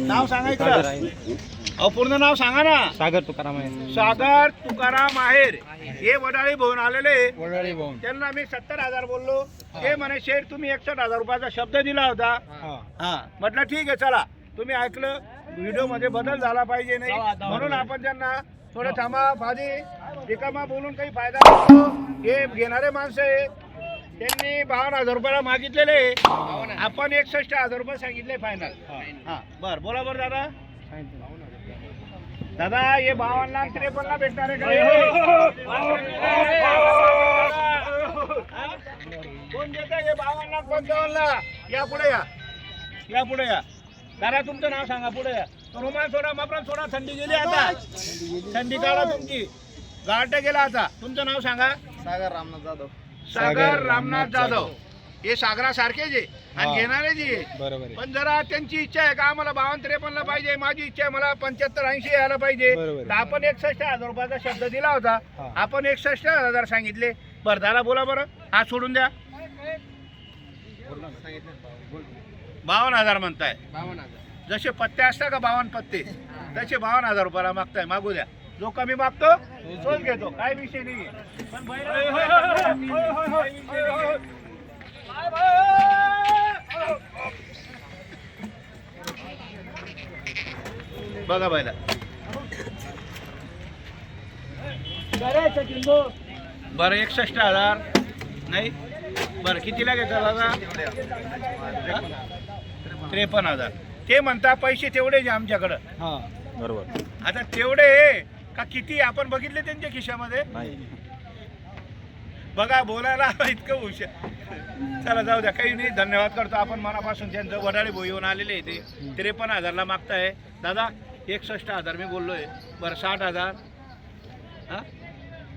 नाव सांगायचं पूर्ण नाव सांगा ना. सागर तुकाराम आहे. सागर तुकाराम आहेर हे वडाळी भवन आलेले. वडाळी भवन. त्यांना मी 70,000 बोललो. ते म्हणे शेठ तुम्ही 61,000 रुपयाचा शब्द दिला होता. हा म्हटलं ठीक आहे चला. तुम्ही ऐकलं व्हिडिओ मध्ये बदल झाला पाहिजे नाही म्हणून आपण त्यांना थोडं थांबा भाजी रिकामा बोलून काही फायदा नसतो. हे घेणारे माणसं आहे त्यांनी 52,000 रुपयाला मागितलेले. आपण 61,000 रुपये सांगितले फायनल. हा बर बोला बरं दादा. दादा हे 52 ला 53 ला भेटणार आहे कोण देत हे 52 ला 55 ला. या पुढे या पुढे या. दादा तुमचं नाव सांगा. पुढे या. रुमाल सोडा मापरा सोडा. थंडी गेली आता. थंडी काढा तुमची. गाठ गेला आता. तुमचं नाव सांगा. सागर रामनाथ जाधव. सागर रामनाथ जाधव. हे सागरासारखेच आहे आणि घेणारे जी बरोबर. पण जरा त्यांची इच्छा आहे का आम्हाला 52-53 ला पाहिजे. माझी इच्छा आहे मला 75-80 यायला पाहिजे. तर आपण 61,000 रुपयाचा शब्द दिला होता. आपण 61,000 सांगितले. बरं दादा बोला बरं. हा सोडून द्या. 52,000 म्हणताय. जसे पत्ते असतात का 52 पत्ते तसे 52,000 रुपयाला मागताय. मागू द्या. जो कमी मागतो तोच घेतो. काय विषय नाही. पण बघा बायला बरं 61,000 नाही. बरं कितीला घेता दादा. 53,000. ते म्हणता पैसे तेवढे जे आमच्याकडं. बरोबर. आता तेवढे का किती आपण बघितले त्यांच्या खिशामध्ये. बघा बोलायला इतकं हुशार. चला जाऊ द्या काही नाही. धन्यवाद करतो आपण मनापासून. त्यांचं वडाळी भोई येऊन आलेले ते 53,000 ला मागताय. दादा 61,000 मी बोललोय. बरं 60,000. हा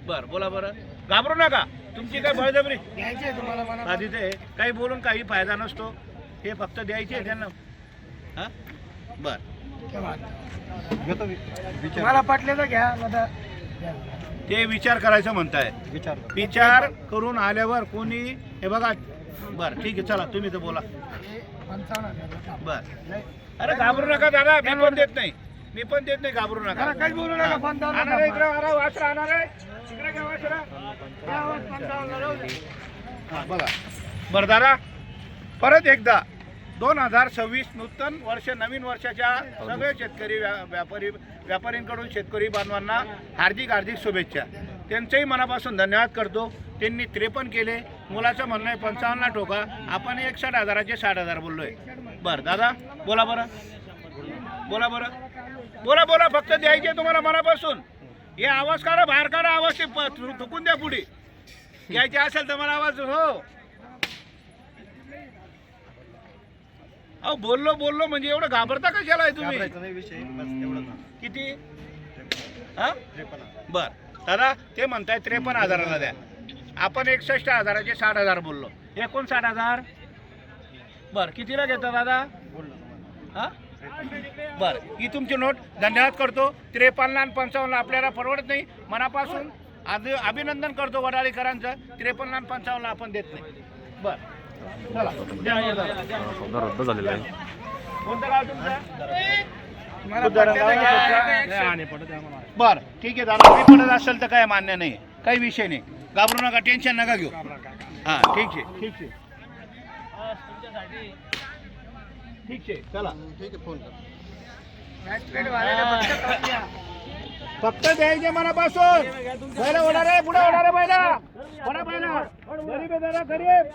बरं बोला बरं. घाबरू नका. तुमची काय बळजबरी द्यायची तुम्हाला. आधी ते काही बोलून काही फायदा नसतो. हे फक्त द्यायचे त्यांना. हा बर मला पटले तर घ्या. ते विचार करायचं म्हणताय. विचार करून आल्यावर कोणी हे बघा. बर ठीक आहे चला तुम्ही तर बोला. बर अरे घाबरू नका दादा. मी पण देत नाही. मी पण देत नाही. घाबरू नका. काही बोलू नका. बघा बरं दादा परत एकदा 2026 नूतन वर्ष नवीन वर्षाच्या सगळे शेतकरी व्यापाऱ्यांकडून शेतकरी बांधवांना हार्दिक हार्दिक शुभेच्छा. त्यांचंही मनापासून धन्यवाद करतो. त्यांनी 53 केले. मुलाचं म्हणणं आहे 55 ला ठोका. आपण 61,000चे 60,000 बोललोय. बरं दादा बोला बरं. बोला बरं. बोला बोला. फक्त द्यायचे तुम्हाला मनापासून. हे आवाज काढा बाहेर काढा. आवाज थुकून द्या पुढे. घ्यायचे असेल तर मला आवाज. हो अहो बोललो म्हणजे एवढं घाबरता कशाला आहे तुम्ही. किती हा बर दादा ते म्हणताय 53,000ला द्या. आपण 61,000चे 60,000 बोललो. 59,000. बर कितीला घेता दादा. हा बर ही तुमची नोट. धन्यवाद करतो. 53 आणि 55 आपल्याला परवडत नाही. मनापासून अभिनंदन करतो वडाळीकरांचं. 53 आणि 55 आपण देत नाही. बर चला रद्द झालेला आहे. कोणतं गाव तुमचं. बर ठीक आहे दादा. मी पडत असेल तर काय मान्य नाही. काही विषय नाही. घाबरू नका. टेन्शन नका घेऊ. हा ठीक आहे ठीक आहे ठीक आहे. चला ठीक आहे. फोन फक्त द्यायचे मनापासून. पहिला होणार आहे पुढे होणार आहे. पहिला बडा पहिला गरीब आहे दादा. गरीब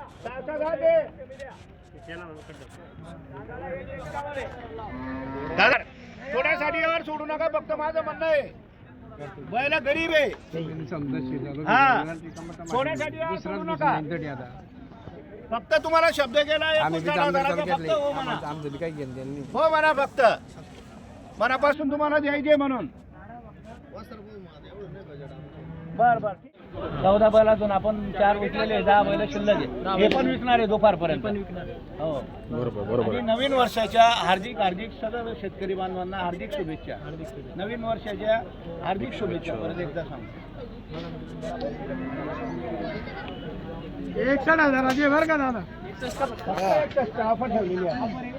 दादा थोड्यासाठी यावर सोडू नका. फक्त माझं म्हणणं आहे बैला गरीब आहे. हा थोड्यासाठी यावर सोडू नका. फक्त तुम्हाला शब्द केला फक्त हो म्हणा. हो म्हणा फक्त मनापासून तुम्हाला द्यायचे म्हणून. बर बर 14 बैलातून आपण 4 विकलेले 10 बैल शिल्लक आहे. हे पण विकणार आहे दुपारपर्यंत. हो बरोबर. नवीन वर्षाच्या हार्दिक हार्दिक सगळ्या शेतकरी बांधवांना हार्दिक शुभेच्छा. नवीन वर्षाच्या हार्दिक शुभेच्छा. परत एकदा सांगतो 61,000 बरं का दादा. फक्त ऑफर ठेवलेली आहे.